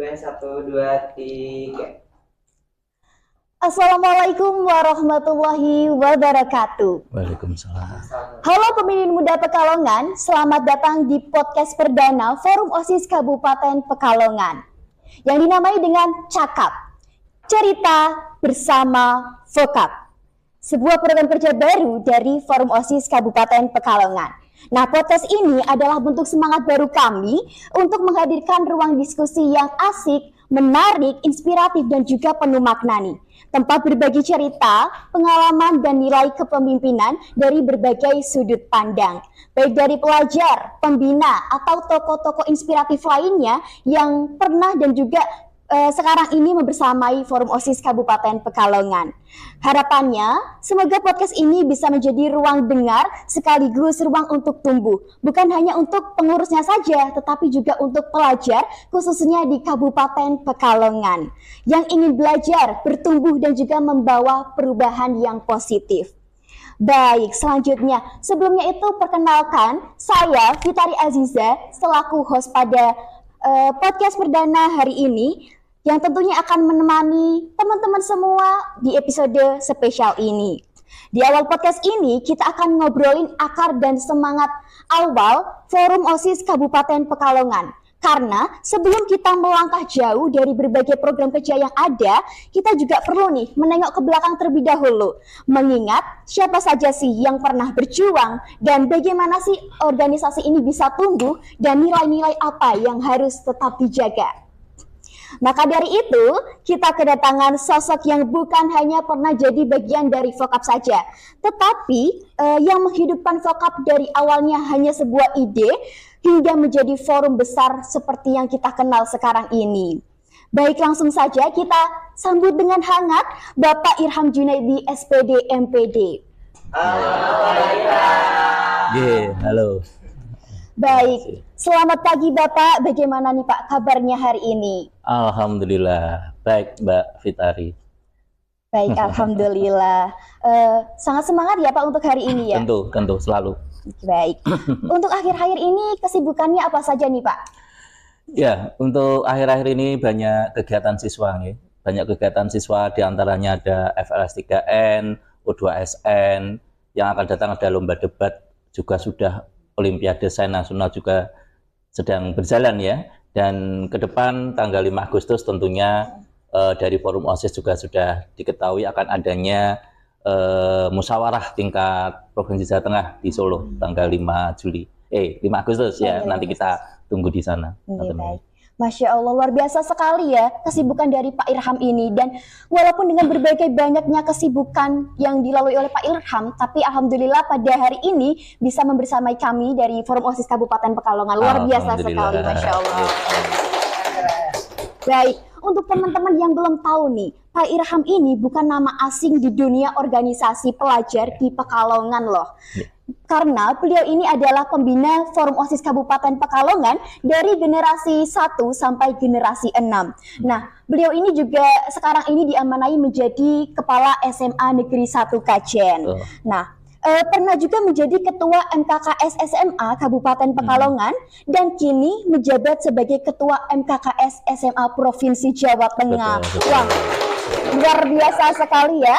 Oke, 1, 2, 3. Assalamualaikum warahmatullahi wabarakatuh. Waalaikumsalam. Halo pemilih muda Pekalongan, selamat datang di podcast perdana Forum OSIS Kabupaten Pekalongan yang dinamai dengan Cakap, Cerita Bersama Vokap, sebuah program kerja baru dari Forum OSIS Kabupaten Pekalongan. Nah, podcast ini adalah bentuk semangat baru kami untuk menghadirkan ruang diskusi yang asik, menarik, inspiratif, dan juga penuh makna nih. Tempat berbagi cerita, pengalaman, dan nilai kepemimpinan dari berbagai sudut pandang. Baik dari pelajar, pembina, atau tokoh-tokoh inspiratif lainnya yang pernah dan juga sekarang ini membersamai Forum OSIS Kabupaten Pekalongan. Harapannya, semoga podcast ini bisa menjadi ruang dengar sekaligus ruang untuk tumbuh. Bukan hanya untuk pengurusnya saja, tetapi juga untuk pelajar, khususnya di Kabupaten Pekalongan, yang ingin belajar, bertumbuh, dan juga membawa perubahan yang positif. Baik, selanjutnya, sebelumnya itu perkenalkan, saya Fitari Aziza, selaku host pada podcast perdana hari ini, yang tentunya akan menemani teman-teman semua di episode spesial ini. Di awal podcast ini, kita akan ngobrolin akar dan semangat awal Forum OSIS Kabupaten Pekalongan. Karena sebelum kita melangkah jauh dari berbagai program kerja yang ada, kita juga perlu nih menengok ke belakang terlebih dahulu. Mengingat siapa saja sih yang pernah berjuang dan bagaimana sih organisasi ini bisa tumbuh dan nilai-nilai apa yang harus tetap dijaga. Maka dari itu, kita kedatangan sosok yang bukan hanya pernah jadi bagian dari Vokap saja, tetapi yang menghidupkan Vokap dari awalnya hanya sebuah ide, hingga menjadi forum besar seperti yang kita kenal sekarang ini. Baik, langsung saja kita sambut dengan hangat Bapak Irham Junaidi, SPD MPD. Halo. Baik, selamat pagi Bapak, bagaimana nih Pak kabarnya hari ini? Alhamdulillah, baik Mbak Fitari. Baik, Alhamdulillah. Sangat semangat ya Pak untuk hari ini ya? Tentu, selalu. Baik, untuk akhir-akhir ini kesibukannya apa saja nih Pak? Ya, untuk akhir-akhir ini banyak kegiatan siswa nih. Banyak kegiatan siswa, diantaranya ada FLS3N, U2SN, yang akan datang ada lomba debat, juga sudah Olimpiade Sains Nasional juga sedang berjalan ya. Dan ke depan tanggal 5 Agustus tentunya dari Forum OSIS juga sudah diketahui akan adanya musyawarah tingkat Provinsi Jawa Tengah di Solo tanggal 5 Agustus ya. Nanti kita tunggu di sana. Baik. Masya Allah, luar biasa sekali ya kesibukan dari Pak Irham ini. Dan walaupun dengan berbagai banyaknya kesibukan yang dilalui oleh Pak Irham, tapi Alhamdulillah pada hari ini bisa membersamai kami dari Forum OSIS Kabupaten Pekalongan. Luar biasa sekali, Masya Allah. Baik, untuk teman-teman yang belum tahu nih, Pak Irham ini bukan nama asing di dunia organisasi pelajar di Pekalongan loh. Karena beliau ini adalah pembina Forum OSIS Kabupaten Pekalongan dari generasi 1 sampai generasi 6. Nah, beliau ini juga sekarang ini diamanai menjadi Kepala SMA Negeri 1 Kajen. Nah, pernah juga menjadi Ketua MKKS SMA Kabupaten Pekalongan dan kini menjabat sebagai Ketua MKKS SMA Provinsi Jawa Tengah. Wah, luar biasa sekali ya.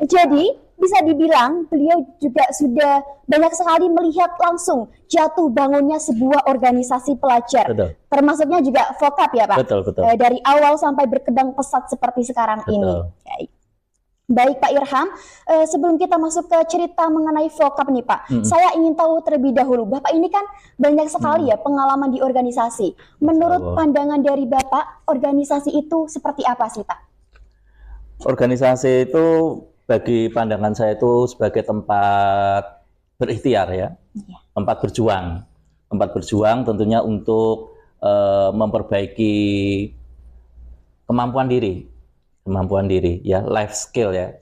Jadi, bisa dibilang beliau juga sudah banyak sekali melihat langsung jatuh bangunnya sebuah organisasi pelajar. Betul. Termasuknya juga Vokap ya Pak? Betul. Dari awal sampai berkembang pesat seperti sekarang ini. Baik Pak Irham, sebelum kita masuk ke cerita mengenai Vokap nih Pak, saya ingin tahu terlebih dahulu, Bapak ini kan banyak sekali ya pengalaman di organisasi. Menurut pandangan dari Bapak, organisasi itu seperti apa sih Pak? Organisasi itu bagi pandangan saya itu sebagai tempat berikhtiar ya, tempat berjuang tentunya untuk memperbaiki kemampuan diri ya, life skill ya,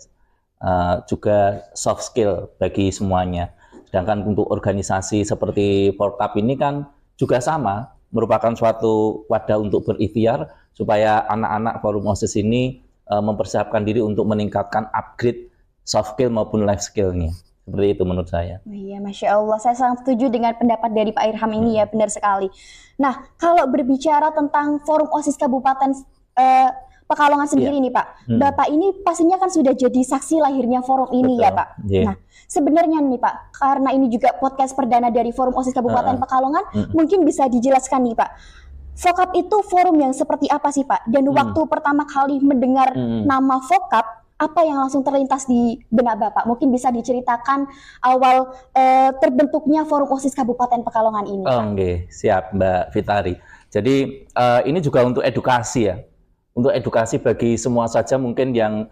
juga soft skill bagi semuanya. Sedangkan untuk organisasi seperti Vokap ini kan juga sama, merupakan suatu wadah untuk berikhtiar supaya anak-anak Forum OSIS ini mempersiapkan diri untuk meningkatkan upgrade soft skill maupun life skill-nya. Seperti itu menurut saya. Oh iya, Masya Allah. Saya sangat setuju dengan pendapat dari Pak Irham ini ya, benar sekali. Nah, kalau berbicara tentang Forum OSIS Kabupaten Pekalongan sendiri nih Pak, Bapak ini pastinya kan sudah jadi saksi lahirnya forum ini. Betul. Ya Pak. Yeah. Nah, sebenarnya nih Pak, karena ini juga podcast perdana dari Forum OSIS Kabupaten Pekalongan, mungkin bisa dijelaskan nih Pak, Vokap itu forum yang seperti apa sih Pak? Dan waktu pertama kali mendengar nama Vokap, apa yang langsung terlintas di benak Bapak? Mungkin bisa diceritakan awal terbentuknya Forum OSIS Kabupaten Pekalongan ini. Oke, siap Mbak Fitari. Jadi ini juga untuk edukasi ya. Untuk edukasi bagi semua saja mungkin yang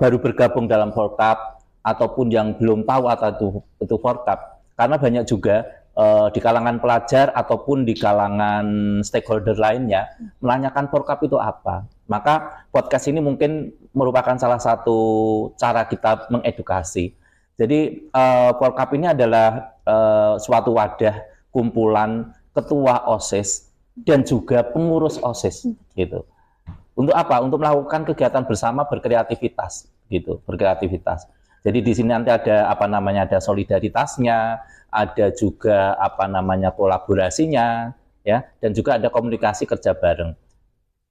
baru bergabung dalam Vokap ataupun yang belum tahu atau itu Vokap. Karena banyak juga di kalangan pelajar ataupun di kalangan stakeholder lainnya menanyakan Vokap itu apa. Maka podcast ini mungkin merupakan salah satu cara kita mengedukasi. Jadi Vokap ini adalah suatu wadah kumpulan ketua OSIS dan juga pengurus OSIS gitu. Untuk apa? Untuk melakukan kegiatan bersama berkreativitas gitu, berkreativitas. Jadi di sini nanti ada ada solidaritasnya, ada juga kolaborasinya ya, dan juga ada komunikasi kerja bareng.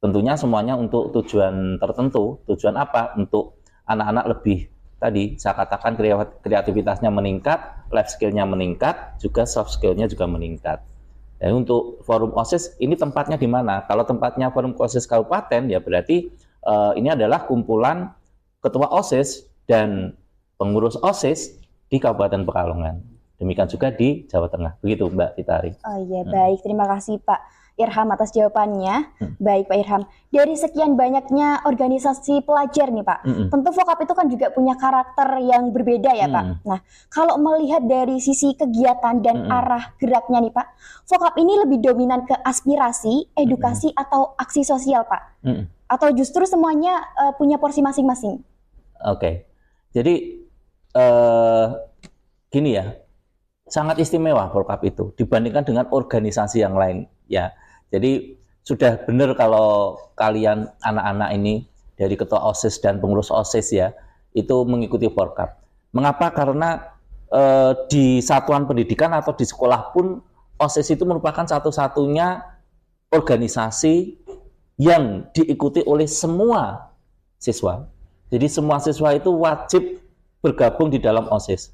Tentunya semuanya untuk tujuan tertentu. Tujuan apa? Untuk anak-anak lebih tadi saya katakan kreativitasnya meningkat, life skill-nya meningkat, juga soft skill-nya juga meningkat. Dan untuk forum OSIS ini tempatnya di mana? Kalau tempatnya forum OSIS kabupaten ya berarti ini adalah kumpulan ketua OSIS dan pengurus OSIS di Kabupaten Pekalongan. Demikian juga di Jawa Tengah. Begitu Mbak Fitari. Oh iya, baik. Terima kasih Pak Irham atas jawabannya. Baik Pak Irham, dari sekian banyaknya organisasi pelajar nih Pak, tentu Vokap itu kan juga punya karakter yang berbeda ya Pak. Nah, kalau melihat dari sisi kegiatan dan arah geraknya nih Pak, Vokap ini lebih dominan ke aspirasi, edukasi atau aksi sosial Pak? Atau justru semuanya punya porsi masing-masing? Oke. Jadi gini ya, sangat istimewa Vokap itu dibandingkan dengan organisasi yang lain ya. Jadi sudah benar kalau kalian anak-anak ini dari ketua OSIS dan pengurus OSIS ya itu mengikuti Vokap. Mengapa? Karena di satuan pendidikan atau di sekolah pun OSIS itu merupakan satu-satunya organisasi yang diikuti oleh semua siswa. Jadi semua siswa itu wajib bergabung di dalam OSIS.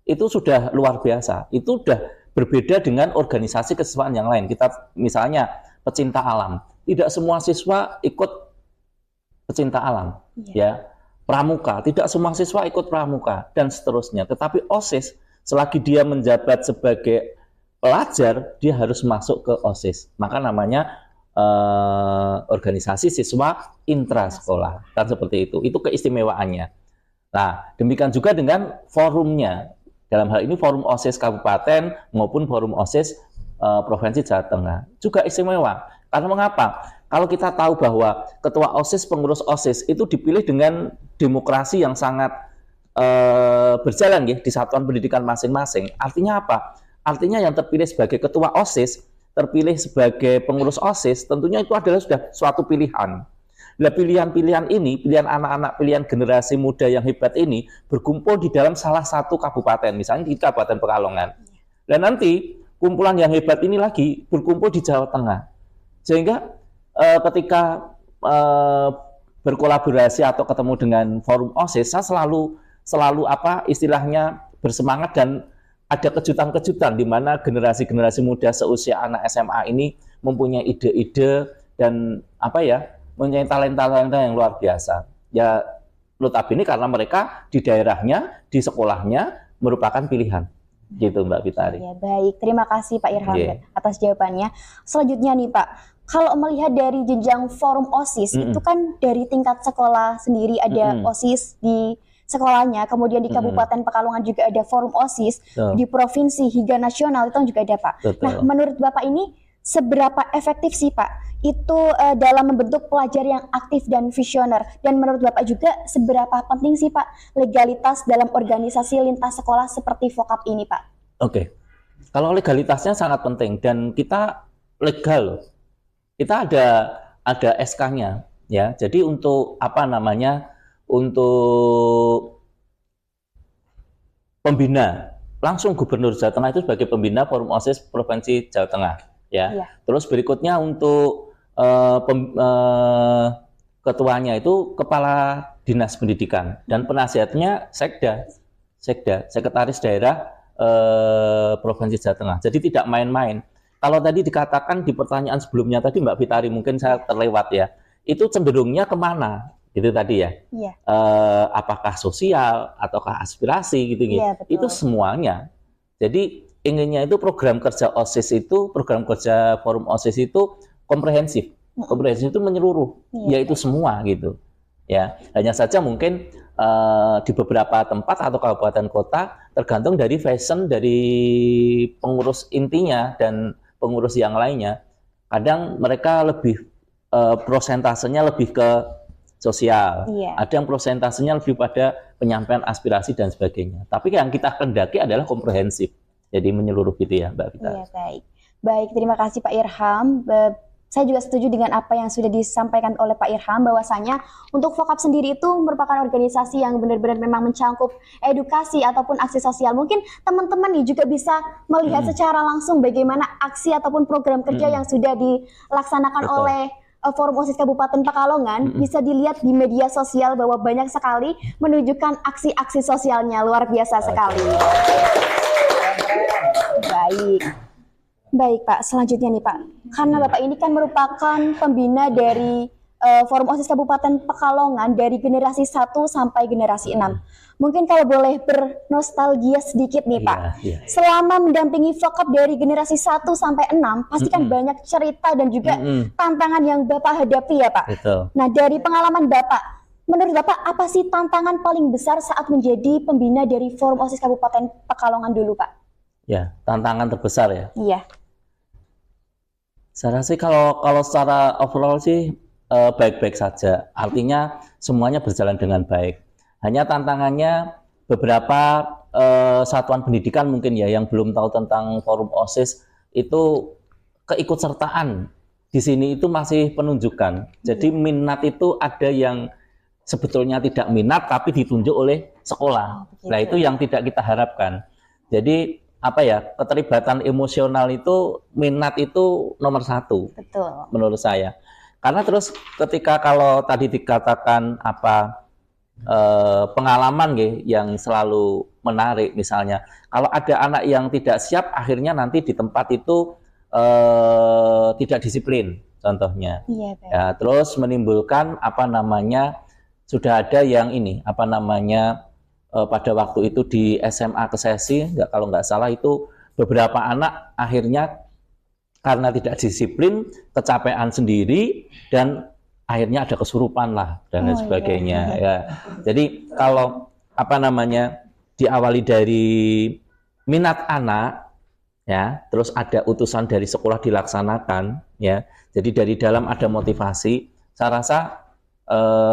Itu sudah luar biasa. Itu sudah berbeda dengan organisasi kesiswaan yang lain. Kita misalnya pecinta alam. Tidak semua siswa ikut pecinta alam. Ya. Pramuka. Tidak semua siswa ikut pramuka. Dan seterusnya. Tetapi OSIS, selagi dia menjabat sebagai pelajar, dia harus masuk ke OSIS. Maka namanya organisasi siswa intrasekolah. Kan seperti itu. Itu keistimewaannya. Nah, demikian juga dengan forumnya. Dalam hal ini forum OSIS Kabupaten maupun forum OSIS Provinsi Jawa Tengah. Juga istimewa. Karena mengapa? Kalau kita tahu bahwa ketua OSIS, pengurus OSIS itu dipilih dengan demokrasi yang sangat berjalan ya, di satuan pendidikan masing-masing. Artinya apa? Artinya yang terpilih sebagai ketua OSIS, terpilih sebagai pengurus OSIS, tentunya itu adalah sudah suatu pilihan. Nah, pilihan-pilihan ini, pilihan anak-anak, pilihan generasi muda yang hebat ini berkumpul di dalam salah satu kabupaten, misalnya di Kabupaten Pekalongan. Dan nanti kumpulan yang hebat ini lagi berkumpul di Jawa Tengah. Sehingga ketika berkolaborasi atau ketemu dengan forum OSIS, saya selalu istilahnya bersemangat dan ada kejutan-kejutan di mana generasi-generasi muda seusia anak SMA ini mempunyai ide-ide dan mempunyai talenta-talenta yang luar biasa. Ya, notabene karena mereka di daerahnya, di sekolahnya merupakan pilihan. Gitu Mbak Fitari. Ya, baik. Terima kasih Pak Irham atas jawabannya. Selanjutnya nih Pak, kalau melihat dari jenjang forum OSIS, itu kan dari tingkat sekolah sendiri ada OSIS di sekolahnya, kemudian di Kabupaten Pekalongan juga ada forum OSIS, di provinsi hingga nasional itu juga ada Pak. Nah, menurut Bapak ini seberapa efektif sih Pak itu dalam membentuk pelajar yang aktif dan visioner, dan menurut Bapak juga seberapa penting sih Pak legalitas dalam organisasi lintas sekolah seperti Vokap ini Pak? Oke, kalau legalitasnya sangat penting dan kita legal, kita ada SK-nya ya. Jadi untuk untuk pembina, langsung Gubernur Jawa Tengah itu sebagai pembina Forum OSIS Provinsi Jawa Tengah, ya. Iya. Terus berikutnya untuk ketuanya itu Kepala Dinas Pendidikan dan penasihatnya Sekda, Sekretaris Daerah Provinsi Jawa Tengah. Jadi tidak main-main. Kalau tadi dikatakan di pertanyaan sebelumnya tadi Mbak Fitari, mungkin saya terlewat ya, itu cenderungnya kemana? Itu tadi ya. Iya. Apakah sosial ataukah aspirasi gitu. Iya, betul. Itu semuanya. Jadi inginnya itu program kerja OSIS itu, program kerja Forum OSIS itu komprehensif. Komprehensif itu menyeluruh, Iya, yaitu semua gitu. Ya, hanya saja mungkin di beberapa tempat atau kabupaten kota tergantung dari fashion dari pengurus intinya dan pengurus yang lainnya. Kadang mereka lebih prosentasenya lebih ke sosial, Iya. ada yang prosentasenya lebih pada penyampaian aspirasi dan sebagainya. Tapi yang kita kendaki adalah komprehensif, jadi menyeluruh gitu ya, Mbak Vita. Iya, baik. Baik, terima kasih Pak Irham. Saya juga setuju dengan apa yang sudah disampaikan oleh Pak Irham, bahwasanya untuk Vokap sendiri itu merupakan organisasi yang benar-benar memang mencangkup edukasi ataupun aksi sosial. Mungkin teman-teman nih juga bisa melihat secara langsung bagaimana aksi ataupun program kerja yang sudah dilaksanakan Betul. oleh Forum OSIS Kabupaten Pekalongan. Bisa dilihat di media sosial bahwa banyak sekali menunjukkan aksi-aksi sosialnya, luar biasa sekali. Baik. Baik Pak, selanjutnya nih Pak, karena Bapak ini kan merupakan pembina dari Forum OSIS Kabupaten Pekalongan dari generasi 1 sampai generasi 6. Mungkin kalau boleh bernostalgia sedikit nih Pak, Iya. selama mendampingi Vokap dari generasi 1 sampai 6, pasti kan banyak cerita dan juga tantangan yang Bapak hadapi ya Pak. Betul. Nah, dari pengalaman Bapak, menurut Bapak apa sih tantangan paling besar saat menjadi pembina dari Forum OSIS Kabupaten Pekalongan dulu Pak? Ya, tantangan terbesar ya. Iya. Saya rasa kalau secara overall sih baik-baik saja. Artinya semuanya berjalan dengan baik. Hanya tantangannya beberapa satuan pendidikan mungkin ya yang belum tahu tentang Forum OSIS itu keikutsertaan di sini itu masih penunjukan. Jadi minat itu ada yang sebetulnya tidak minat tapi ditunjuk oleh sekolah. Nah, itu yang tidak kita harapkan. Jadi apa ya, keterlibatan emosional itu, minat itu nomor 1. Betul. Menurut saya. Karena terus ketika kalau tadi dikatakan apa pengalaman yang selalu menarik, misalnya kalau ada anak yang tidak siap akhirnya nanti di tempat itu tidak disiplin contohnya. Iya, baik. Ya, terus menimbulkan apa namanya, sudah ada yang ini apa namanya pada waktu itu di SMA Kesesi, kalau nggak salah itu beberapa anak akhirnya karena tidak disiplin, kecapean sendiri dan akhirnya ada kesurupan lah dan lain sebagainya. Iya. Ya. Jadi kalau apa namanya diawali dari minat anak, ya, terus ada utusan dari sekolah dilaksanakan, ya. Jadi dari dalam ada motivasi. Saya rasa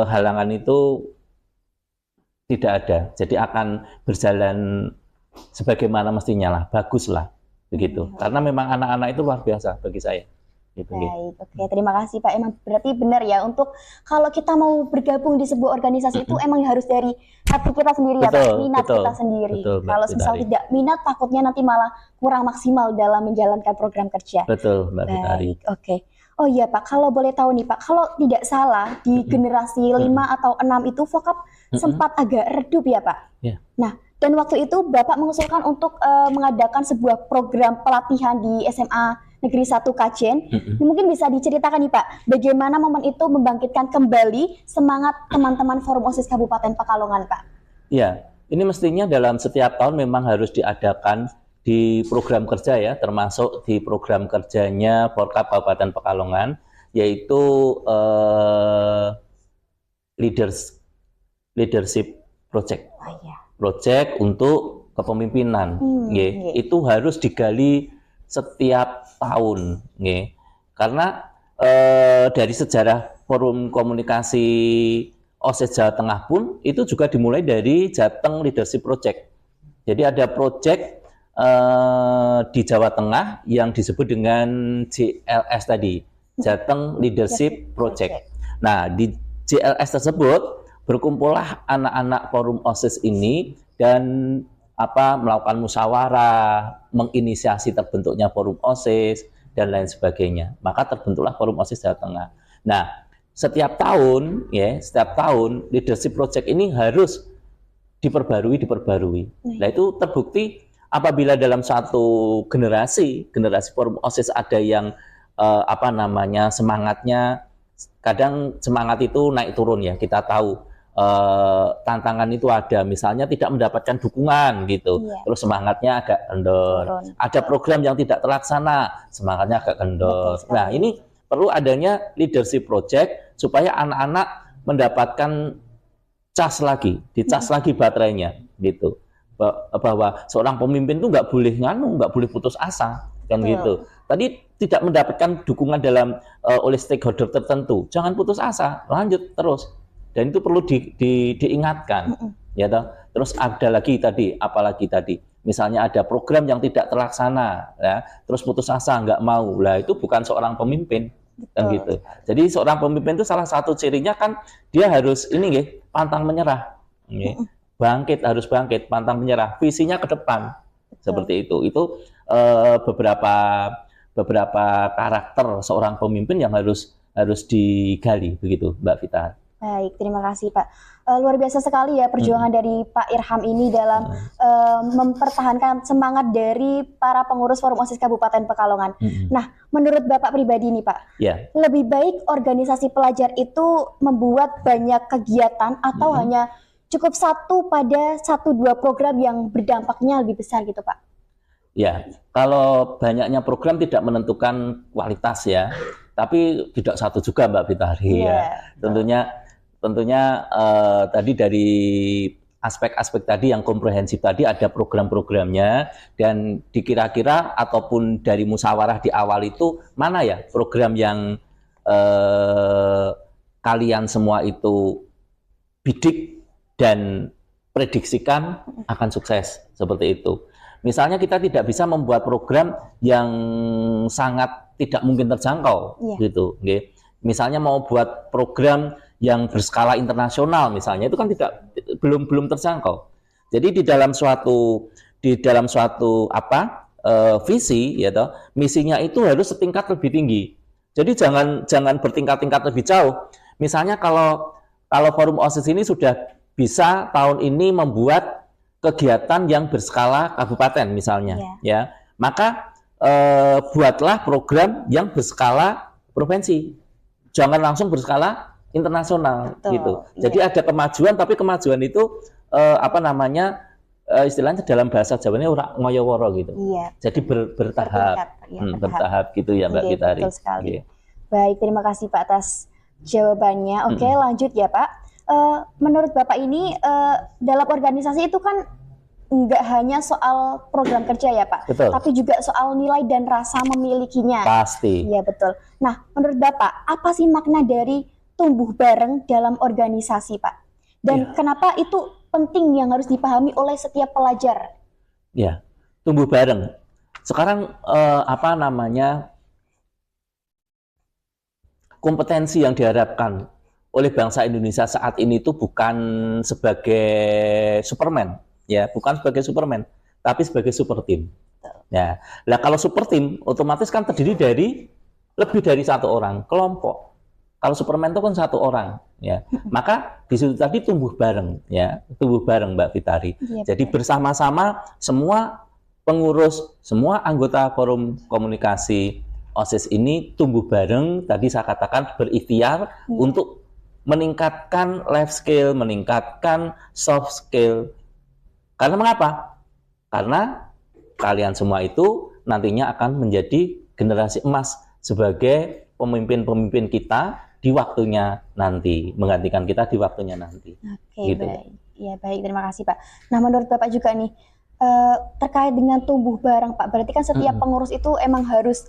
halangan itu tidak ada, jadi akan berjalan sebagaimana mestinya lah, bagus lah, begitu. Karena memang anak-anak itu luar biasa bagi saya. Gitu. Baik, oke, terima kasih Pak. Emang berarti benar ya, untuk kalau kita mau bergabung di sebuah organisasi itu emang harus dari hati kita sendiri ya Pak, minat kita sendiri. Kalau misal tidak minat, takutnya nanti malah kurang maksimal dalam menjalankan program kerja. Betul, Mbak Fitari. Baik, oke. Oh iya Pak, kalau boleh tahu nih Pak, kalau tidak salah di generasi 5 atau 6 itu Vokap sempat agak redup ya Pak? Ya. Nah, dan waktu itu Bapak mengusulkan untuk mengadakan sebuah program pelatihan di SMA Negeri 1 Kajen. Mungkin bisa diceritakan nih Pak, bagaimana momen itu membangkitkan kembali semangat teman-teman Forum OSIS Kabupaten Pekalongan Pak? Ya, ini mestinya dalam setiap tahun memang harus diadakan di program kerja ya, termasuk di program kerjanya Forkap Kabupaten Pekalongan, yaitu leadership project. Oh, iya. Project untuk kepemimpinan. Itu harus digali setiap tahun. Karena dari sejarah Forum Komunikasi OSIS Jawa Tengah pun itu juga dimulai dari Jateng Leadership Project. Jadi ada project di Jawa Tengah yang disebut dengan JLS tadi, Jateng Leadership Project. Nah, di JLS tersebut berkumpullah anak-anak Forum OSIS ini dan melakukan musyawarah, menginisiasi terbentuknya forum OSIS dan lain sebagainya. Maka terbentuklah forum OSIS Jawa Tengah. Nah, setiap tahun leadership project ini harus diperbarui. Nah, itu terbukti apabila dalam satu generasi forum OSIS ada yang semangatnya, kadang semangat itu naik turun ya, kita tahu tantangan itu ada, misalnya tidak mendapatkan dukungan gitu, terus semangatnya agak kendor. Ada program yang tidak terlaksana, semangatnya agak kendor. Nah, ini perlu adanya leadership project supaya anak-anak mendapatkan dicas lagi baterainya gitu, bahwa seorang pemimpin itu nggak boleh putus asa kan gitu. Tadi tidak mendapatkan dukungan oleh stakeholder tertentu, jangan putus asa, lanjut terus. Dan itu perlu diingatkan, ya toh. Terus ada lagi tadi, apalagi tadi, misalnya ada program yang tidak terlaksana, ya, terus putus asa, nggak mau, lah itu bukan seorang pemimpin, kan gitu. Jadi seorang pemimpin itu salah satu cirinya kan dia harus pantang menyerah, harus bangkit, pantang menyerah, visinya ke depan, seperti itu. Itu beberapa karakter seorang pemimpin yang harus digali, begitu, Mbak Vita. Baik, terima kasih Pak. Luar biasa sekali ya perjuangan dari Pak Irham ini dalam mempertahankan semangat dari para pengurus Forum OSIS Kabupaten Pekalongan. Nah, menurut Bapak pribadi nih Pak, lebih baik organisasi pelajar itu membuat banyak kegiatan atau hanya cukup 1-2 program yang berdampaknya lebih besar gitu Pak? Ya, kalau banyaknya program tidak menentukan kualitas ya, tapi tidak satu juga Mbak Fitari ya. Tentunya tadi dari aspek-aspek tadi yang komprehensif tadi ada program-programnya, dan dikira-kira ataupun dari musyawarah di awal itu mana ya program yang kalian semua itu bidik dan prediksikan akan sukses, seperti itu. Misalnya kita tidak bisa membuat program yang sangat tidak mungkin terjangkau, gitu. Misalnya mau buat program yang berskala internasional, misalnya itu kan belum terjangkau. Jadi di dalam suatu visi, ya toh, misinya itu harus setingkat lebih tinggi. Jadi jangan bertingkat-tingkat lebih jauh. Misalnya kalau Forum OSIS ini sudah bisa tahun ini membuat kegiatan yang berskala kabupaten misalnya, ya, maka buatlah program yang berskala provinsi, jangan langsung berskala internasional. Gitu. Jadi ada kemajuan, tapi kemajuan itu istilahnya dalam bahasa Jawanya ora ngoyo-woro gitu. Jadi bertahap, bertahap gitu ya Mbak Fitari. Betul sekali. Baik, terima kasih Pak atas jawabannya. Oke, lanjut ya Pak. Menurut Bapak ini dalam organisasi itu kan nggak hanya soal program kerja ya Pak, tapi juga soal nilai dan rasa memilikinya. Pasti. Iya betul. Nah, menurut Bapak apa sih makna dari tumbuh bareng dalam organisasi Pak? Dan kenapa itu penting yang harus dipahami oleh setiap pelajar? Ya, tumbuh bareng. Sekarang kompetensi yang diharapkan oleh bangsa Indonesia saat ini itu bukan sebagai Superman, ya, bukan sebagai Superman, tapi sebagai super team. Ya, nah kalau super team otomatis kan terdiri dari lebih dari satu orang, kelompok. Kalau Superman itu kan satu orang, ya. Maka di situ tadi tumbuh bareng, ya, tumbuh bareng Mbak Fitari. Jadi bersama-sama semua pengurus, semua anggota forum komunikasi OSIS ini tumbuh bareng. Tadi saya katakan berikhtiar untuk meningkatkan life skill, meningkatkan soft skill. Karena mengapa? Karena kalian semua itu nantinya akan menjadi generasi emas sebagai pemimpin-pemimpin kita di waktunya nanti, menggantikan kita di waktunya nanti. Oke, gitu. Baik. Ya, baik, terima kasih Pak. Nah, menurut Bapak juga nih, terkait dengan tumbuh bareng Pak, berarti kan setiap pengurus itu emang harus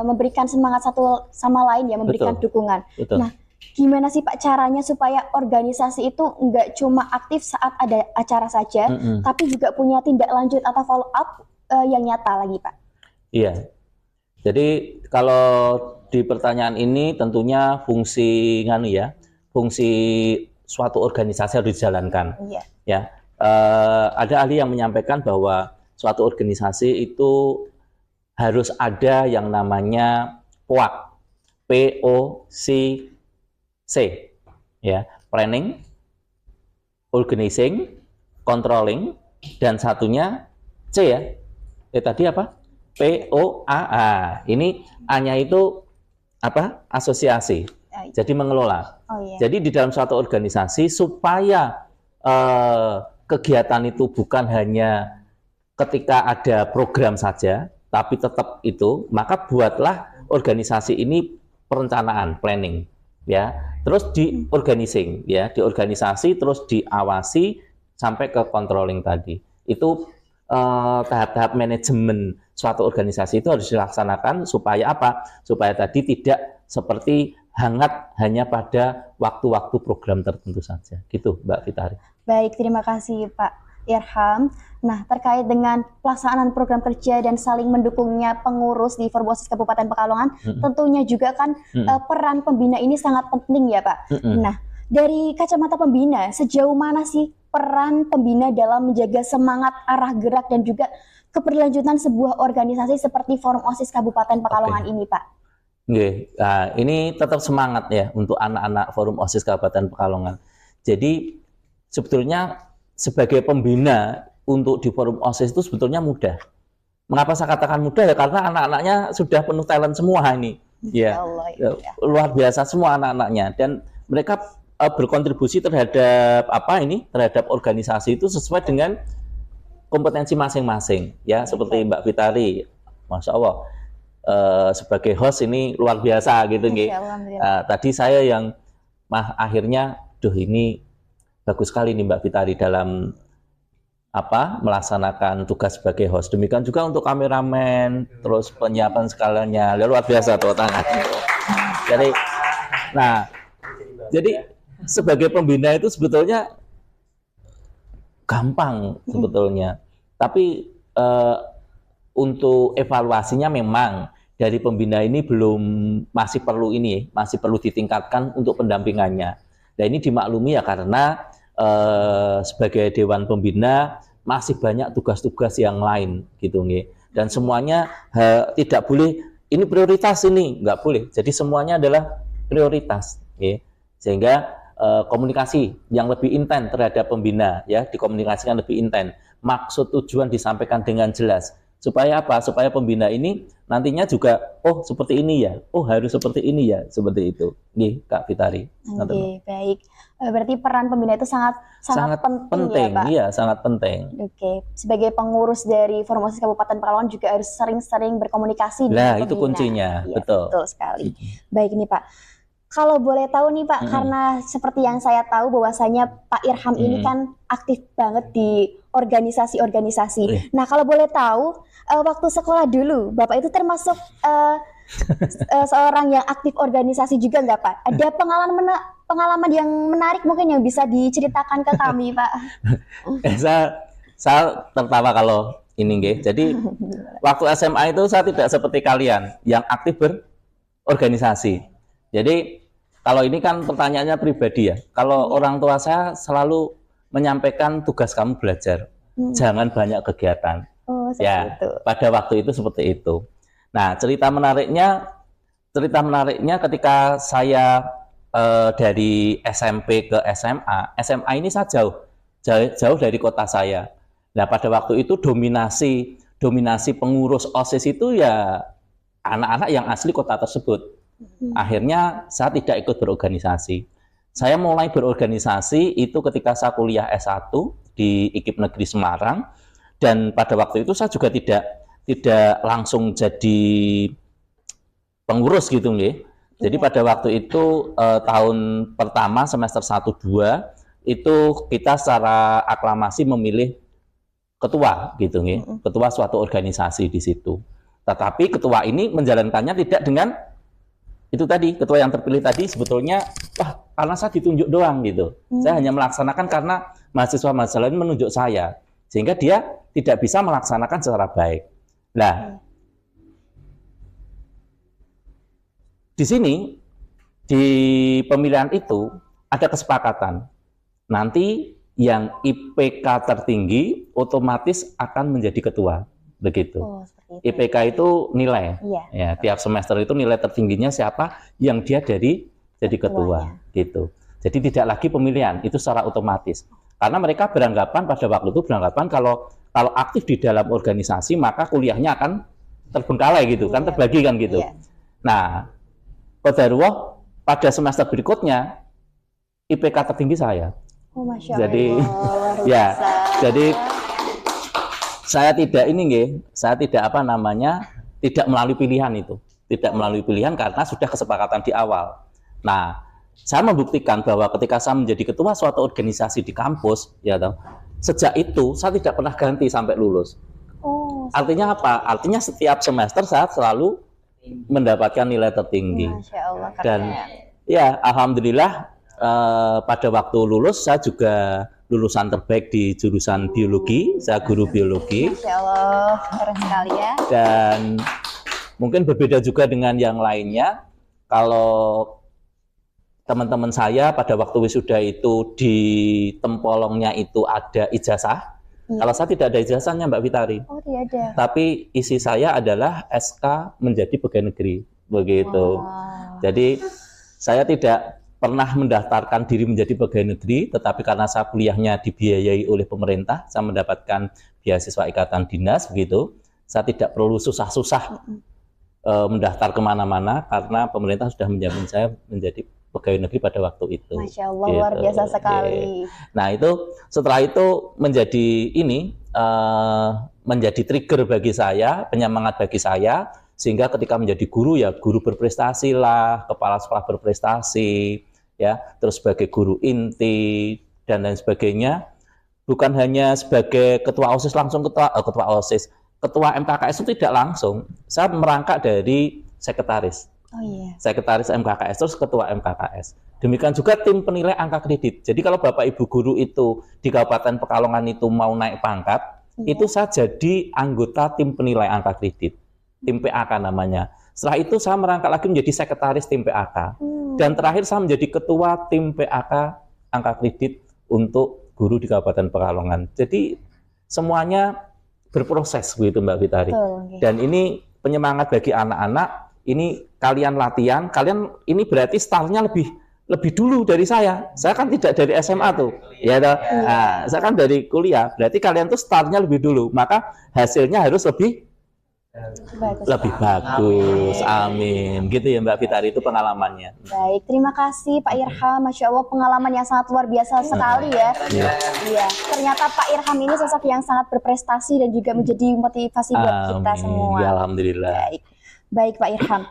memberikan semangat satu sama lain ya, memberikan dukungan. Nah, gimana sih Pak caranya supaya organisasi itu nggak cuma aktif saat ada acara saja, tapi juga punya tindak lanjut atau follow up yang nyata lagi Pak? Iya, jadi kalau di pertanyaan ini tentunya fungsi suatu organisasi harus dijalankan. Ya, ada ahli yang menyampaikan bahwa suatu organisasi itu harus ada yang namanya POAC, POCC, ya, planning, organizing, controlling, dan satunya C ya. Tadi apa? POAA. Ini A-nya itu apa? Asosiasi. Jadi mengelola. Jadi di dalam suatu organisasi supaya kegiatan itu bukan hanya ketika ada program saja, tapi tetap itu, maka buatlah organisasi ini perencanaan, planning, ya. Terus di organizing, ya, di organisasi, terus diawasi sampai ke controlling tadi. Itu tahap-tahap manajemen suatu organisasi itu harus dilaksanakan supaya apa? Supaya tadi tidak seperti hangat hanya pada waktu-waktu program tertentu saja. Gitu, Mbak Fitari. Baik, terima kasih Pak Irham. Nah, terkait dengan pelaksanaan program kerja dan saling mendukungnya pengurus di Forum OSIS Kabupaten Pekalongan, tentunya juga kan peran pembina ini sangat penting ya Pak. Nah, dari kacamata pembina, sejauh mana sih peran pembina dalam menjaga semangat, arah gerak, dan juga keberlanjutan sebuah organisasi seperti Forum OSIS Kabupaten Pekalongan ini, Pak? Nah, ini tetap semangat ya untuk anak-anak Forum OSIS Kabupaten Pekalongan. Jadi sebetulnya sebagai pembina untuk di Forum OSIS itu sebetulnya mudah. Mengapa saya katakan mudah ya? Karena anak-anaknya sudah penuh talent semua ini. Ya, luar biasa semua anak-anaknya, dan mereka berkontribusi terhadap terhadap organisasi itu sesuai dengan kompetensi masing-masing, ya. Seperti Mbak Fitari, Masya Allah, sebagai host ini luar biasa gitu, tadi saya yang akhirnya, ini bagus sekali nih Mbak Fitari dalam melaksanakan tugas sebagai host. Demikian juga untuk kameramen, terus penyiapan segalanya, luar biasa, tepuk tangan. Jadi sebagai pembina itu sebetulnya gampang sebetulnya, tapi untuk evaluasinya memang dari pembina ini masih perlu ditingkatkan untuk pendampingannya. Dan ini dimaklumi ya karena sebagai Dewan Pembina masih banyak tugas-tugas yang lain gitu nggih. Dan semuanya tidak boleh ini prioritas, ini nggak boleh. Jadi semuanya adalah prioritas, nggih. Sehingga komunikasi yang lebih intens terhadap pembina, ya, dikomunikasikan lebih intens. Maksud tujuan disampaikan dengan jelas. Supaya apa? Supaya pembina ini nantinya juga, seperti ini ya, harus seperti ini ya, seperti itu. Nih, Kak Fitari. Oke, baik. Berarti peran pembina itu sangat penting ya, Pak? Iya, sangat penting. Oke, sebagai pengurus dari Forum OSIS Kabupaten Pekalongan juga harus sering-sering berkomunikasi dengan pembina. Itu kuncinya, ya, betul. Betul sekali. Baik nih Pak. Kalau boleh tahu nih Pak, karena seperti yang saya tahu bahwasanya Pak Irham ini kan aktif banget di organisasi-organisasi. Nah, kalau boleh tahu, waktu sekolah dulu, Bapak itu termasuk seorang yang aktif organisasi juga nggak Pak? Ada pengalaman yang menarik mungkin yang bisa diceritakan ke kami Pak? Saya tertawa kalau ini nggih. Jadi waktu SMA itu saya tidak seperti kalian yang aktif berorganisasi. Jadi kalau ini kan pertanyaannya pribadi ya. Kalau orang tua saya selalu menyampaikan tugas kamu belajar, jangan banyak kegiatan. Ya, pada waktu itu seperti itu. Nah, cerita menariknya ketika saya dari SMP ke SMA ini saya jauh dari kota saya. Nah, pada waktu itu dominasi pengurus OSIS itu ya anak-anak yang asli kota tersebut. Akhirnya saya tidak ikut berorganisasi. Saya mulai berorganisasi itu ketika saya kuliah S1 di IKIP Negeri Semarang, dan pada waktu itu saya juga tidak langsung jadi pengurus gitu nggih. Jadi pada waktu itu tahun pertama semester 1-2 itu kita secara aklamasi memilih ketua gitu nggih. Ketua suatu organisasi di situ. Tetapi ketua ini menjalankannya tidak dengan itu tadi, ketua yang terpilih tadi sebetulnya karena saya ditunjuk doang gitu. Saya hanya melaksanakan karena mahasiswa lain menunjuk saya, sehingga dia tidak bisa melaksanakan secara baik. Nah, di sini di pemilihan itu ada kesepakatan. Nanti yang IPK tertinggi otomatis akan menjadi ketua, begitu. Oh, seperti itu. IPK itu nilai. Iya. Ya, tiap semester itu nilai tertingginya siapa yang dia jadi ketua, gitu. Jadi tidak lagi pemilihan, itu secara otomatis. Karena mereka beranggapan pada waktu itu kalau aktif di dalam organisasi maka kuliahnya akan terbengkalai gitu, kan terbagi kan gitu. Iya. Nah, qadarullah pada semester berikutnya IPK tertinggi saya. Oh, Masya Jadi, Allah, luar ya, biasa. jadi saya tidak tidak melalui pilihan itu, tidak melalui pilihan karena sudah kesepakatan di awal. Nah, saya membuktikan bahwa ketika saya menjadi ketua suatu organisasi di kampus, ya toh, sejak itu saya tidak pernah ganti sampai lulus. Oh, Artinya apa? Artinya setiap semester saya selalu mendapatkan nilai tertinggi. Masya Allah, keren. Dan ya, alhamdulillah pada waktu lulus saya juga lulusan terbaik di jurusan biologi, saya guru biologi. Masya Allah, keren sekali ya. Dan mungkin berbeda juga dengan yang lainnya. Kalau teman-teman saya pada waktu wisuda itu di tempolongnya itu ada ijazah. Iya. Kalau saya tidak ada ijazahnya Mbak Fitari. Oh, tidak ada. Tapi isi saya adalah SK menjadi pegawai negeri, begitu. Wow. Jadi saya tidak pernah mendaftarkan diri menjadi pegawai negeri, tetapi karena saya kuliahnya dibiayai oleh pemerintah, saya mendapatkan beasiswa ikatan dinas, begitu. Saya tidak perlu susah-susah mendaftar kemana-mana karena pemerintah sudah menjamin saya menjadi pegawai negeri pada waktu itu. Masya Allah, luar biasa sekali. Nah, itu setelah itu menjadi trigger bagi saya, penyemangat bagi saya, sehingga ketika menjadi guru ya guru berprestasi lah, kepala sekolah berprestasi, ya, terus sebagai guru inti dan lain sebagainya. Bukan hanya sebagai ketua OSIS langsung ketua OSIS, ketua MKKS itu tidak langsung. Saya merangkak dari sekretaris. Oh iya. Sekretaris MKKS terus ketua MKKS. Demikian juga tim penilai angka kredit. Jadi kalau Bapak Ibu guru itu di Kabupaten Pekalongan itu mau naik pangkat, itu saya jadi anggota tim penilai angka kredit. Tim PAK namanya. Setelah itu saya merangkak lagi menjadi sekretaris tim PAK. Dan terakhir saya menjadi ketua tim PAK angka kredit untuk guru di Kabupaten Pekalongan. Jadi semuanya berproses begitu Mbak Fitari. Betul, okay. Dan ini penyemangat bagi anak-anak. Ini kalian latihan, kalian ini berarti startnya lebih dulu dari saya. Saya kan tidak dari SMA tuh, ya toh. Nah, saya kan dari kuliah. Berarti kalian tuh startnya lebih dulu, maka hasilnya harus lebih bagus. Amin. Gitu ya Mbak Fitari, itu pengalamannya. Baik, terima kasih Pak Irham. Masya Allah, pengalaman yang sangat luar biasa sekali ya. Iya. Ternyata Pak Irham ini sosok yang sangat berprestasi dan juga menjadi motivasi buat kita semua. Ya, alhamdulillah. Baik Pak Irham,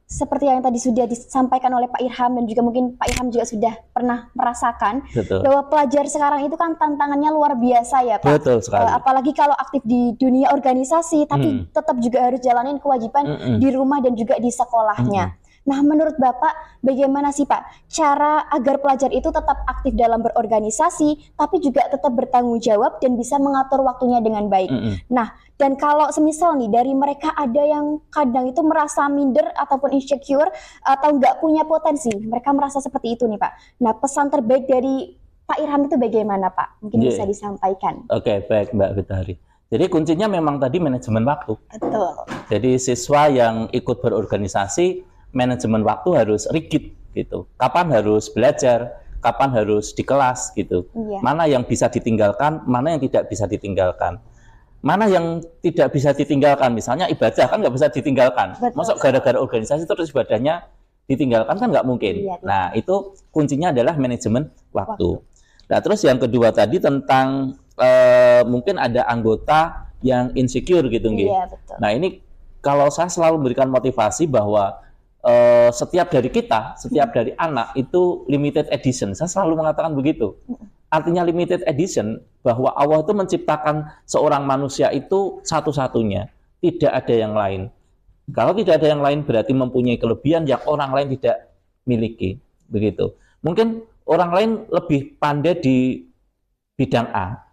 seperti yang tadi sudah disampaikan oleh Pak Irham dan juga mungkin Pak Irham juga sudah pernah merasakan. Betul. Bahwa pelajar sekarang itu kan tantangannya luar biasa ya Pak. Betul sekali. Apalagi kalau aktif di dunia organisasi, tapi tetap juga harus jalanin kewajiban di rumah dan juga di sekolahnya. Nah, menurut Bapak, bagaimana sih Pak cara agar pelajar itu tetap aktif dalam berorganisasi, tapi juga tetap bertanggung jawab dan bisa mengatur waktunya dengan baik? Nah, dan kalau semisal nih dari mereka ada yang kadang itu merasa minder ataupun insecure atau nggak punya potensi, mereka merasa seperti itu nih Pak. Nah, pesan terbaik dari Pak Irham itu bagaimana Pak? Mungkin bisa disampaikan. Oke, baik Mbak Fitari. Jadi kuncinya memang tadi manajemen waktu. Betul. Jadi siswa yang ikut berorganisasi, manajemen waktu harus rigid gitu. Kapan harus belajar, kapan harus di kelas gitu. Iya. Mana yang bisa ditinggalkan, mana yang tidak bisa ditinggalkan. Mana yang tidak bisa ditinggalkan, misalnya ibadah kan nggak bisa ditinggalkan. Masuk gara-gara organisasi terus ibadahnya ditinggalkan kan nggak mungkin. Iya, nah itu kuncinya adalah manajemen waktu. Nah terus yang kedua tadi tentang mungkin ada anggota yang insecure gitu, iya, betul. Nah ini kalau saya selalu memberikan motivasi bahwa setiap dari kita, setiap dari anak itu limited edition. Saya selalu mengatakan begitu. Artinya limited edition bahwa Allah itu menciptakan seorang manusia itu satu-satunya, tidak ada yang lain. Kalau tidak ada yang lain berarti mempunyai kelebihan yang orang lain tidak miliki, begitu. Mungkin orang lain lebih pandai di bidang A.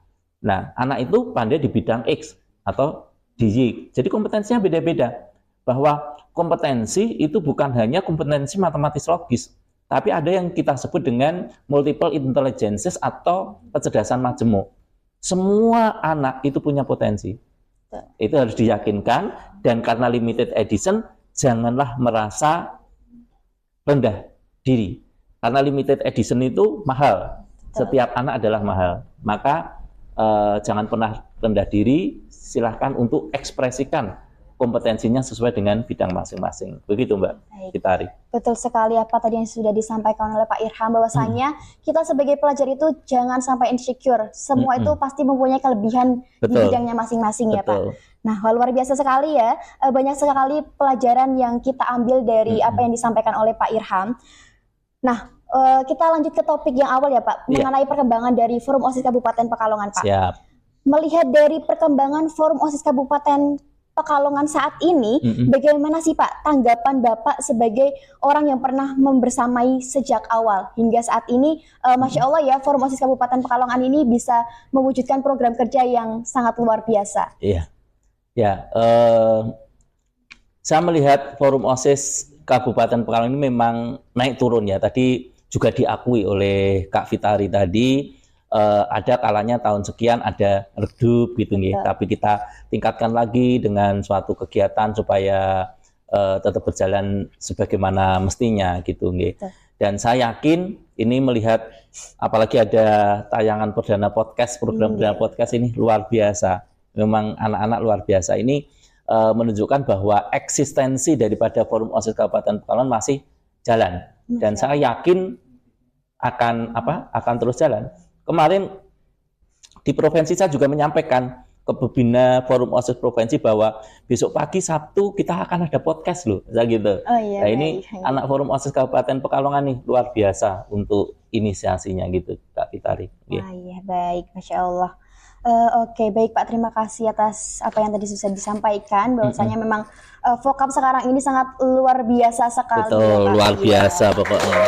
Nah, anak itu pandai di bidang X atau di Y. Jadi kompetensinya beda-beda. Bahwa kompetensi itu bukan hanya kompetensi matematis logis, Tapi ada yang kita sebut dengan multiple intelligences atau kecerdasan majemuk. Semua anak itu punya potensi. Itu harus diyakinkan, dan karena limited edition, janganlah merasa rendah diri. Karena limited edition itu mahal. Setiap anak adalah mahal. Maka jangan pernah rendah diri, silahkan untuk ekspresikan kompetensinya sesuai dengan bidang masing-masing. Begitu Mbak Fitari. Betul sekali apa tadi yang sudah disampaikan oleh Pak Irham, bahwasanya kita sebagai pelajar itu jangan sampai insecure. Semua itu pasti mempunyai kelebihan di bidangnya masing-masing ya Pak. Nah, luar biasa sekali ya. Banyak sekali pelajaran yang kita ambil dari apa yang disampaikan oleh Pak Irham. Nah, kita lanjut ke topik yang awal ya Pak, mengenai perkembangan dari Forum OSIS Kabupaten Pekalongan Pak. Siap. Melihat dari perkembangan Forum OSIS Kabupaten Pekalongan saat ini, bagaimana sih Pak tanggapan Bapak sebagai orang yang pernah membersamai sejak awal hingga saat ini? Masya Allah ya, Forum OSIS Kabupaten Pekalongan ini bisa mewujudkan program kerja yang sangat luar biasa. Iya, ya. Saya melihat Forum OSIS Kabupaten Pekalongan ini memang naik turun ya. Tadi juga diakui oleh Kak Fitari tadi. Ada kalanya tahun sekian ada redup gitu nih, tapi kita tingkatkan lagi dengan suatu kegiatan supaya tetap berjalan sebagaimana mestinya gitu nih. Dan saya yakin ini melihat apalagi ada tayangan perdana podcast, program perdana podcast ini luar biasa. Memang anak-anak luar biasa ini menunjukkan bahwa eksistensi daripada Forum OSIS Kabupaten Pekalongan masih jalan, dan saya yakin akan terus jalan. Kemarin di provinsi saya juga menyampaikan ke Pembina Forum OSIS Provinsi bahwa besok pagi Sabtu kita akan ada podcast loh, gitu. Nah ini anak Forum OSIS Kabupaten Pekalongan nih luar biasa untuk inisiasinya gitu, Kak Fitari. Wah iya, baik, Masya Allah. Oke, baik Pak, terima kasih atas apa yang tadi sudah disampaikan, bahwasanya memang vokab sekarang ini sangat luar biasa sekali. Betul, ya, Pak. luar biasa pokoknya.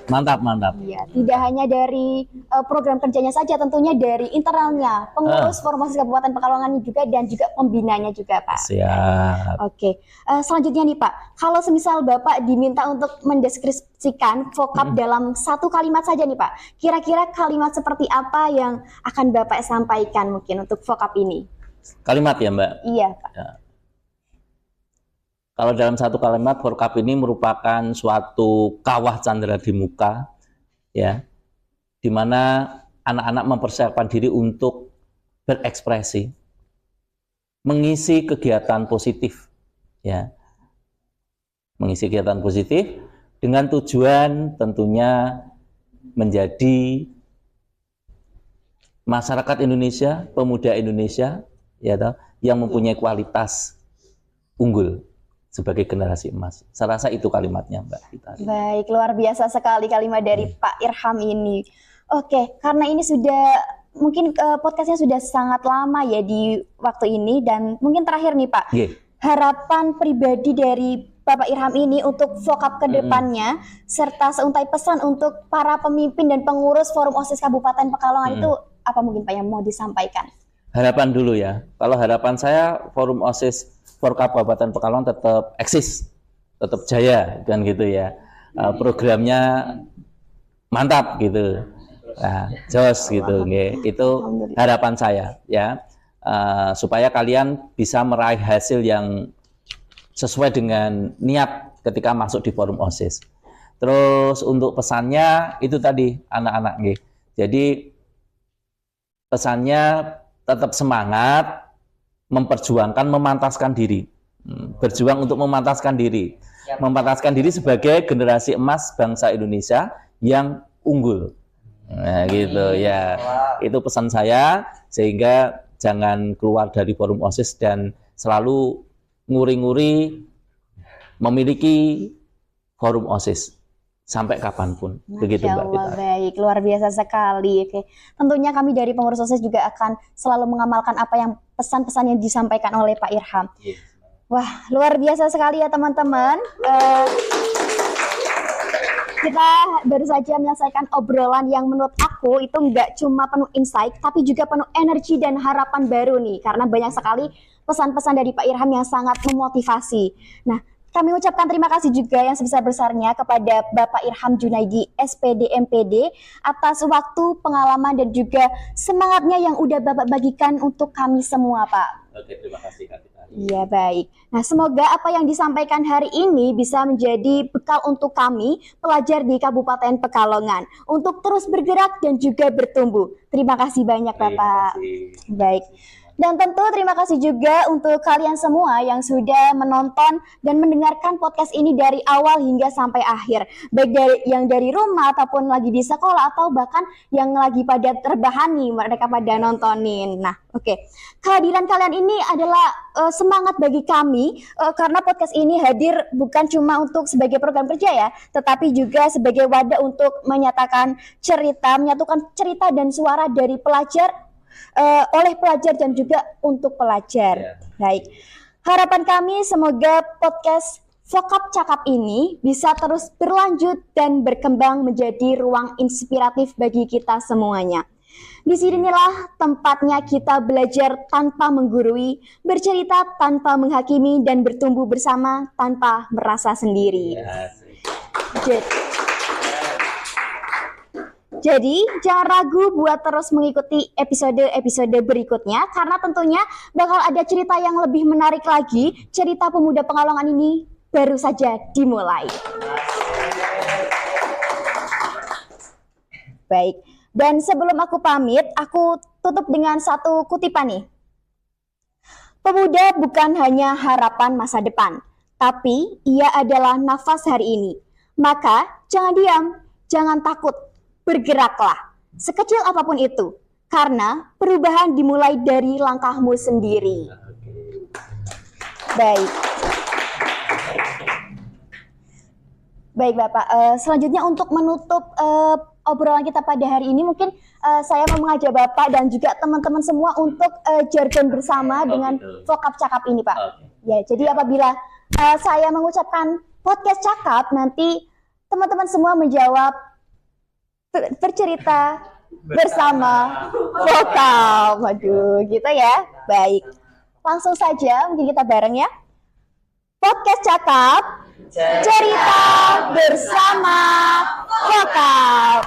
Mantap. Iya, tidak hanya dari program kerjanya saja, tentunya dari internalnya, pengurus Forum OSIS Kabupaten Pekalongan juga, dan juga pembinanya juga, Pak. Siap. Oke, selanjutnya nih Pak, kalau semisal Bapak diminta untuk mendeskripsikan vokab dalam satu kalimat saja nih Pak, kira-kira kalimat seperti apa yang akan Bapak sampaikan mungkin untuk vokab ini? Kalimat ya Mbak? Iya Pak. Ya. Kalau dalam satu kalimat, vokab ini merupakan suatu kawah candera di muka, ya, di mana anak-anak mempersiapkan diri untuk berekspresi, mengisi kegiatan positif, ya, mengisi kegiatan positif dengan tujuan tentunya menjadi masyarakat Indonesia, pemuda Indonesia, ya, yang mempunyai kualitas unggul sebagai generasi emas. Saya rasa itu kalimatnya Mbak Fitari. Baik, luar biasa sekali kalimat dari Pak Irham ini. Oke, karena ini sudah mungkin podcastnya sudah sangat lama ya di waktu ini, dan mungkin terakhir nih Pak, harapan pribadi dari Bapak Irham ini untuk vokab ke depannya, serta seuntai pesan untuk para pemimpin dan pengurus Forum OSIS Kabupaten Pekalongan itu apa mungkin Pak yang mau disampaikan? Harapan dulu ya. Kalau harapan saya Forum OSIS Kabupaten Pekalongan tetap eksis, tetap jaya, kan gitu ya. Programnya mantap gitu, jos gitu, itu harapan saya ya, supaya kalian bisa meraih hasil yang sesuai dengan niat ketika masuk di Forum OSIS. Terus untuk pesannya itu tadi anak-anak, jadi pesannya tetap semangat, memperjuangkan, memantaskan diri, berjuang untuk memantaskan diri, sebagai generasi emas bangsa Indonesia yang unggul. Nah, gitu ya. Itu pesan saya, sehingga jangan keluar dari Forum OSIS dan selalu nguri-nguri memiliki Forum OSIS sampai kapanpun. Begitu Mbak Fitari. Baik, luar biasa sekali. Oke. Tentunya kami dari pengurus OSIS juga akan selalu mengamalkan apa yang pesan-pesan yang disampaikan oleh Pak Irham. Wah, luar biasa sekali ya teman-teman. Kita baru saja menyelesaikan obrolan yang menurut aku itu nggak cuma penuh insight, tapi juga penuh energi dan harapan baru nih. Karena banyak sekali pesan-pesan dari Pak Irham yang sangat memotivasi. Nah, Kami ucapkan terima kasih juga yang sebesar-besarnya kepada Bapak Irham Junaidi, SPD MPD, atas waktu, pengalaman, dan juga semangatnya yang udah Bapak bagikan untuk kami semua, Pak. Oke, terima kasih Kak Tita. Iya, baik. Nah, semoga apa yang disampaikan hari ini bisa menjadi bekal untuk kami, pelajar di Kabupaten Pekalongan, untuk terus bergerak dan juga bertumbuh. Terima kasih banyak, Bapak. Baik. Dan tentu terima kasih juga untuk kalian semua yang sudah menonton dan mendengarkan podcast ini dari awal hingga sampai akhir. Baik dari rumah ataupun lagi di sekolah atau bahkan yang lagi pada terbahan nih, mereka pada nontonin. Nah, oke. Kehadiran kalian ini adalah semangat bagi kami karena podcast ini hadir bukan cuma untuk sebagai program kerja ya, tetapi juga sebagai wadah untuk menyatakan cerita, menyatukan cerita dan suara dari pelajar oleh pelajar dan juga untuk pelajar. Baik. Harapan kami semoga podcast Vokap Cakap ini bisa terus berlanjut dan berkembang menjadi ruang inspiratif bagi kita semuanya. Di sinilah tempatnya kita belajar tanpa menggurui, bercerita tanpa menghakimi, dan bertumbuh bersama tanpa merasa sendiri. Jadi, jangan ragu buat terus mengikuti episode-episode berikutnya, karena tentunya bakal ada cerita yang lebih menarik lagi. Cerita Pemuda Pekalongan ini baru saja dimulai. Baik, dan sebelum aku pamit, aku tutup dengan satu kutipan nih. Pemuda bukan hanya harapan masa depan, tapi ia adalah nafas hari ini. Maka, jangan diam, jangan takut. Bergeraklah, sekecil apapun itu, karena perubahan dimulai dari langkahmu sendiri. Baik. Baik Bapak, selanjutnya untuk menutup obrolan kita pada hari ini, mungkin saya mau mengajak Bapak dan juga teman-teman semua untuk jargon bersama dengan Vokap Cakap ini Pak. Ya, jadi apabila saya mengucapkan podcast cakap, nanti teman-teman semua menjawab bercerita bersama vokal. Waduh, gitu ya. Baik. Langsung saja, mungkin kita bareng ya. Podcast Cakap, cerita bersama vokal.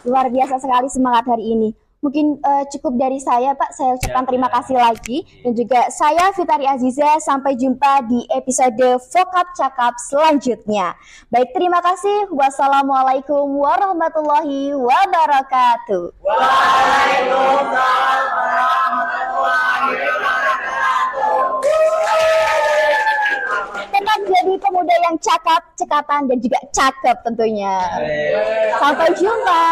Luar biasa sekali semangat hari ini. Mungkin cukup dari saya Pak, saya ucapkan terima kasih lagi. Dan juga saya Fitari Aziza, sampai jumpa di episode Vokap Cakap selanjutnya. Baik, terima kasih. Wassalamualaikum warahmatullahi wabarakatuh. Waalaikumsalam warahmatullahi wabarakatuh. Tetap jadi pemuda yang cakap, cekatan, dan juga cakep tentunya. Sampai jumpa.